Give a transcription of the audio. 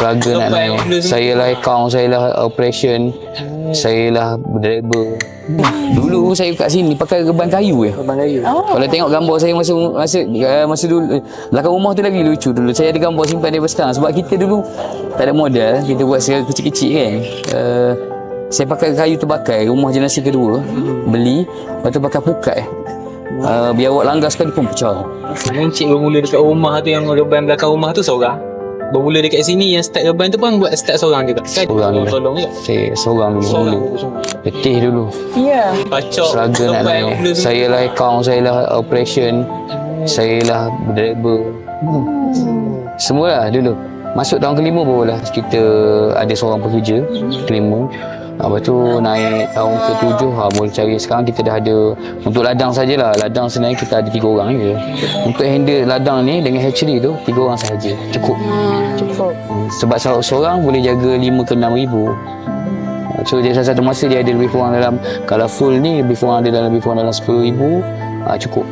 struggle nak naik. Saya lah account, saya lah operation, saya lah driver. Dulu saya kat sini pakai reban kayu je. Abang Ayu. Kalau tengok gambar saya masa dulu belakang rumah tu lagi lucu dulu. Saya ada gambar simpan daripada sekarang sebab kita dulu tak ada modal, kita buat segala kecil-kecil kan. Saya pakai kayu terbakar rumah jenazah kedua, beli, lepas tu pakai pukat. Biar awak langgar sekali pun pecah. Encik bermula dekat rumah tu, yang reban belakang rumah tu seorang. Bermula dekat sini, yang start reban tu pun buat start seorang juga. Seorang dulu. Tolong je. Saya seorang dulu. Letih dulu. Ya. Pacok. Struggle nak naik. Saya lah account, saya lah operation, saya lah driver. Semua lah dulu. Masuk tahun kelima barulah kita ada seorang pekerja, kelima. Lepas tu naik tahun ke-7, mula cari. Sekarang kita dah ada, untuk ladang sajalah. Ladang sebenarnya kita ada 3 orang je. Untuk handle ladang ni dengan hatchery tu, 3 orang sahaja. Cukup. Cukup. Sebab seorang boleh jaga 5 ke 6 ribu. So dia satu masa dia ada lebih kurang dalam, kalau full ni lebih kurang ada dalam 10 ribu. Cukup.